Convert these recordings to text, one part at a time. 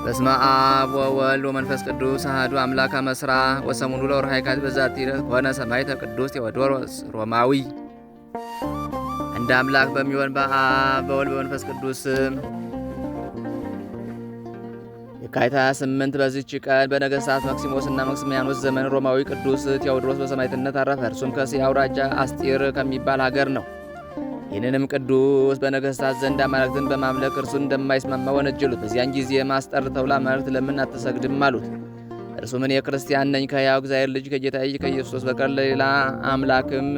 በስመ አብ ወወልድ ወመንፈስ ቅዱስ አሐዱ አምላክ አመስራ ወሰሙኑ ለወርኃ የካቲት በዛቲ ዕለት ኮነ ሰማዕተ ቅዱስ ቴዎድሮስ ሮማዊ። እንደ አምላክ በሚሆን በአብ በወልድ በመንፈስ ቅዱስ የካቲት 28 በዚህች ቀን በነገሥታት መክሲሞስና መክስሚያኖስ ዘመን ሮማዊ ቅዱስ ቴዎድሮስ በሰማዕትነት አረፈ። እርሱም ከእስያ አውራጃ አስጢር ከሚባል ሀገር ነው። ይህንንም ቅዱስ በነገሥታት ዘንድ አማልክትን በማምለክ እርሱን እንደማይስማማ ወነጀሉት። በዚያን ጊዜ አስጠርተው ለአማልክት ለምን አትሰግድም አሉት። እርሱም እኔ ክርስቲያን ነኝ፣ ከሕያው እግዚአብሔር ልጅ ከጌታዬ ከኢየሱስ በቀር ለሌላ አምላክም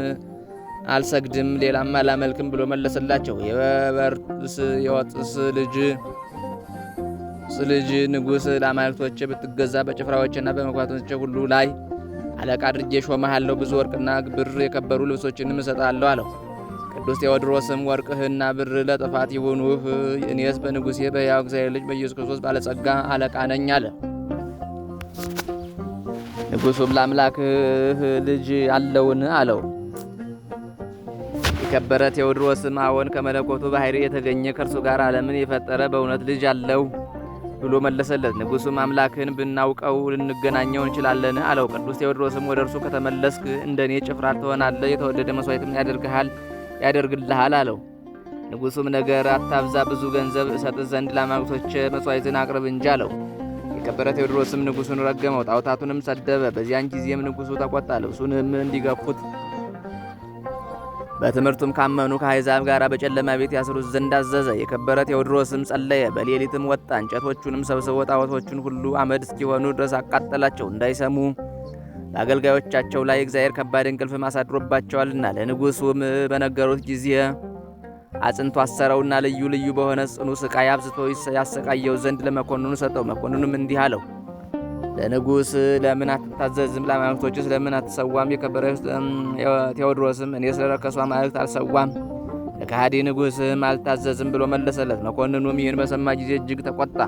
አልሰግድም፣ ሌላም አላመልክም ብሎ መለሰላቸው። የወጥስ ልጅ ንጉሥ ለአማልክቶቼ ብትገዛ በጭፍራዎችና በመኳንንቶቼ ሁሉ ላይ አለቃ አድርጌ ሾመሃለሁ፣ ብዙ ወርቅና ብር የከበሩ ልብሶችንም እሰጣለሁ አለው። ቅዱስ ቴዎድሮስም ወርቅህና ብር ለጥፋት ይሁኑህ፣ እኔስ በንጉሴ በሕያው እግዚአብሔር ልጅ በኢየሱስ ክርስቶስ ባለጸጋ አለቃ ነኝ አለ። ንጉሡም ለአምላክህ ልጅ አለውን አለው። የከበረ ቴዎድሮስም አዎን፣ ከመለኮቱ ባሕርይ የተገኘ ከእርሱ ጋር ዓለምን የፈጠረ በእውነት ልጅ አለው ብሎ መለሰለት። ንጉሡም አምላክህን ብናውቀው ልንገናኘው እንችላለን አለው። ቅዱስ ቴዎድሮስም ወደ እርሱ ከተመለስክ እንደ እኔ ጭፍራ ትሆናለህ፣ የተወደደ መሥዋዕትም ያደርግልሃል አለው። ንጉሡም ነገር አታብዛ፣ ብዙ ገንዘብ እሰጥ ዘንድ ለአማልክቶቼ መሥዋዕትን አቅርብ እንጂ አለው። የከበረ ቴዎድሮስም ንጉሡን ረገመው፣ ጣዖታቱንም ሰደበ። በዚያን ጊዜም ንጉሡ ተቆጣ፣ ልብሱንም እንዲገፉት በትምህርቱም ካመኑ ከአሕዛብ ጋር በጨለማ ቤት ያስሩት ዘንድ አዘዘ። የከበረ ቴዎድሮስም ጸለየ። በሌሊትም ወጣ፣ እንጨቶቹንም ሰብስቦ ጣዖቶቹን ሁሉ አመድ እስኪሆኑ ድረስ አቃጠላቸው። እንዳይሰሙ በአገልጋዮቻቸው ላይ እግዚአብሔር ከባድ እንቅልፍ አሳድሮባቸዋልና። ለንጉሡም በነገሩት ጊዜ አጽንቶ አሰረውና ልዩ ልዩ በሆነ ጽኑ ስቃይ አብዝቶ ያሰቃየው ዘንድ ለመኮንኑ ሰጠው። መኮንኑም እንዲህ አለው፣ ለንጉሥ ለምን አትታዘዝም? ለአማልክቶችስ ለምን አትሰዋም? የከበረ ቴዎድሮስም እኔ ስለረከሱ አማልክት አልሰዋም፣ ለከሃዲ ንጉሥም አልታዘዝም ብሎ መለሰለት። መኮንኑም ይህን በሰማ ጊዜ እጅግ ተቆጣ።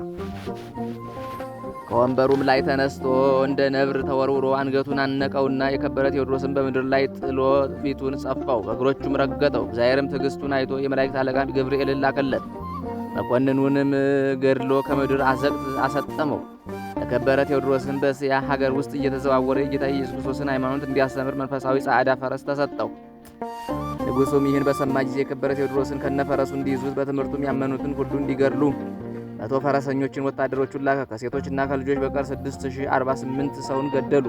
ከወንበሩም ላይ ተነስቶ እንደ ነብር ተወርውሮ አንገቱን አነቀውና የከበረ ቴዎድሮስን በምድር ላይ ጥሎ ፊቱን ጸፋው፣ በእግሮቹም ረገጠው። እግዚአብሔርም ትዕግስቱን አይቶ የመላእክት አለቃ ገብርኤልን ላከለት። መኮንኑንም ገድሎ ከምድር አዘቅት አሰጠመው። የከበረ ቴዎድሮስን በእስያ ሀገር ውስጥ እየተዘዋወረ የጌታ ኢየሱስ ክርስቶስን ሃይማኖት እንዲያስተምር መንፈሳዊ ጻዕዳ ፈረስ ተሰጠው። ንጉሡም ይህን በሰማ ጊዜ የከበረ ቴዎድሮስን ከነፈረሱ እንዲይዙት በትምህርቱም ያመኑትን ሁሉ እንዲገድሉ 100 ፈረሰኞችን ወታደሮቹን ላከ። ከሴቶችና ከልጆች በቀር 6048 ሰውን ገደሉ።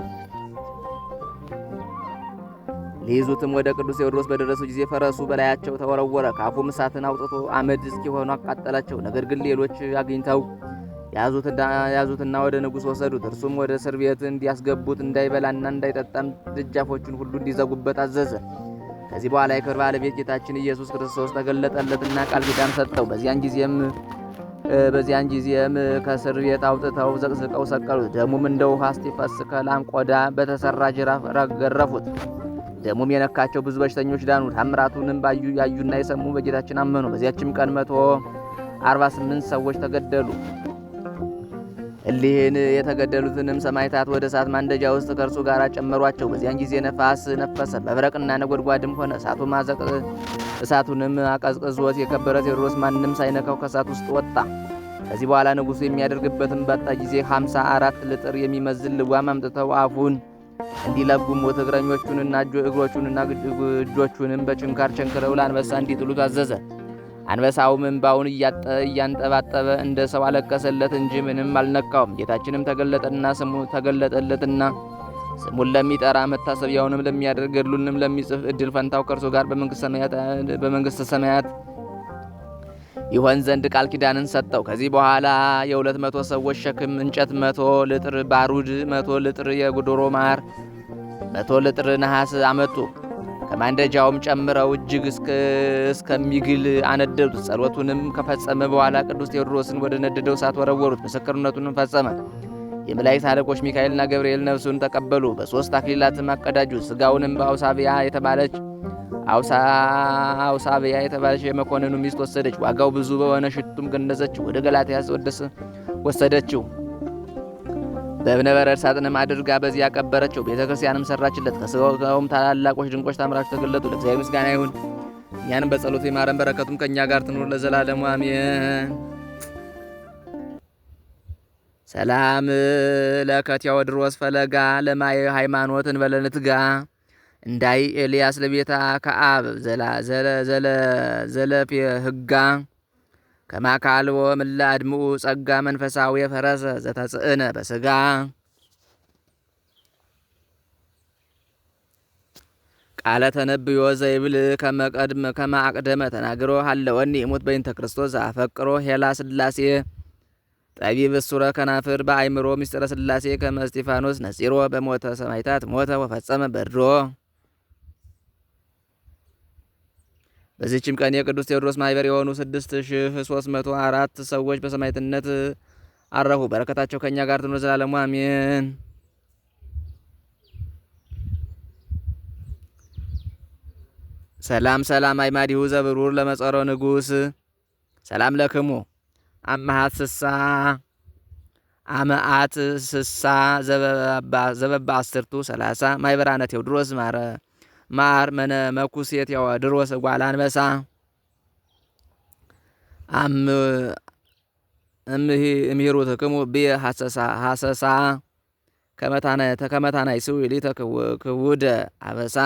ሊይዙትም ወደ ቅዱስ ቴዎድሮስ በደረሱ ጊዜ ፈረሱ በላያቸው ተወረወረ። ከአፉም እሳትን አውጥቶ አመድ እስኪሆኑ አቃጠላቸው። ነገር ግን ሌሎች አግኝተው ያዙትና ወደ ንጉሥ ወሰዱት። እርሱም ወደ እስር ቤት እንዲያስገቡት እንዳይበላና እንዳይጠጣም ደጃፎቹን ሁሉ እንዲዘጉበት አዘዘ። ከዚህ በኋላ የክብር ባለቤት ጌታችን ኢየሱስ ክርስቶስ ተገለጠለትና ቃል ኪዳን ሰጠው። በዚያን ጊዜም ከእስር ቤት አውጥተው ዘቅዝቀው ሰቀሉት። ደሙም እንደ ውሃ እስቲፈስ ከላም ቆዳ በተሰራ ጅራፍ ገረፉት። ደሙም የነካቸው ብዙ በሽተኞች ዳኑ። ታምራቱንም ያዩና የሰሙ በጌታችን አመኑ። በዚያችም ቀን 148 ሰዎች ተገደሉ። እሊህን የተገደሉትንም ሰማዕታት ወደ እሳት ማንደጃ ውስጥ ከእርሱ ጋር ጨመሯቸው። በዚያን ጊዜ ነፋስ ነፈሰ፣ መብረቅና ነጎድጓድም ሆነ። እሳቱንም አቀዝቅዞት የከበረ ቴዎድሮስ ማንም ሳይነካው ከእሳት ውስጥ ወጣ። ከዚህ በኋላ ንጉሡ የሚያደርግበትን ባጣ ጊዜ 54 ልጥር የሚመዝን ልጓም አምጥተው አፉን እንዲለጉሙት እግሮቹንና እጆቹንም በችንካር ቸንክረው ለአንበሳ እንዲጥሉት አዘዘ። አንበሳውም እንባውን እያንጠባጠበ እንደ ሰው አለቀሰለት እንጂ ምንም አልነካውም። ጌታችንም ተገለጠለትና ስሙን ለሚጠራ መታሰቢያውንም ለሚያደርግ ገድሉንም ለሚጽፍ እድል ፈንታው ከእርሱ ጋር በመንግሥተ ሰማያት ይሆን ዘንድ ቃል ኪዳንን ሰጠው። ከዚህ በኋላ 200 ሰዎች ሸክም እንጨት፣ 100 ልጥር ባሩድ፣ 100 ልጥር የጉዶሮ ማር፣ 100 ልጥር ነሐስ አመጡ። ከማንደጃውም ጨምረው እጅግ እስከሚግል አነደዱት። ጸሎቱንም ከፈጸመ በኋላ ቅዱስ ቴዎድሮስን ወደ ነደደው እሳት ወረወሩት። ምስክርነቱንም ፈጸመ። የመላእክት አለቆች ሚካኤልና ገብርኤል ነፍሱን ተቀበሉ፣ በ3 አክሊላትም አቀዳጁት። ሥጋውንም በአውሳብያ የተባለች የመኮንኑ ሚስት ወሰደች። ዋጋው ብዙ በሆነ ሽቱም ገነዘችው፣ ወደ ገላትያ ወሰደችው። በእብነ በረድ ሳጥንም አድርጋ በዚያ ቀበረችው። ቤተ ክርስቲያንም ሰራችለት። ከሥጋውም ታላላቆች ድንቆች ታምራቾች ተገለጡ። ለእግዚአብሔር ምስጋና ይሁን፣ እኛንም በጸሎቱ ይማረን፣ በረከቱም ከእኛ ጋር ትኑር ለዘላለሙ አሜን። ሰላም ለከቴዎድሮስ ፈለጋ ለማየ ሃይማኖት እንበለንትጋ እንዳይ ኤልያስ ለቤታ ከአብ ዘለፌ ህጋ ከማካልቦ ምላ አድምኡ ጸጋ መንፈሳዊ ፈረሰ ዘተጽእነ በስጋ ቃለ ተነብዮ ዘይብል ከማቅደመ ተናግሮ ሀለወኒ እሙት በይንተ ክርስቶስ አፈቅሮ ሄላ ስላሴ ጠቢብ እሱረ ከናፍር በአይምሮ ምስጢረ ስላሴ ከመ እስጢፋኖስ ነጺሮ በሞተ ሰማይታት ሞተ ወፈጸመ በድሮ። በዚህችም ቀን የቅዱስ ቴዎድሮስ ማህበር የሆኑ 6304 ሰዎች በሰማዕትነት አረፉ። በረከታቸው ከእኛ ጋር ትኑር ዘላለሙ አሜን። ሰላም ሰላም አይማዲሁ ዘብሩር ለመጸሮ ንጉስ ሰላም ለክሙ አመሃት ስሳ ዘበባ 10 ማይበራነ ቴዎድሮስ ማር መነ መኩሴት ቴዎድሮስ ጓላ አንበሳ እምሂሩ ተክሙ ብየ ሐሰሳ ከመታናይ ስዊ ሊተ ክውደ አበሳ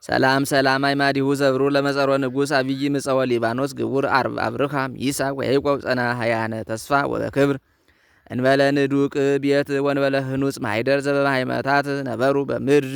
ሰላም ሰላም አይማዲሁ ዘብሩ ለመጸሮ ንጉስ አብይ ምጸወ ሊባኖስ ግቡር አብርሃም ይስሐቅ ወያዕቆብ ጸና ሀያነ ተስፋ ወበክብር እንበለ ንዱቅ ቤት ወንበለ ህኑጽ ማይደር ዘበሃይመታት ነበሩ በምድር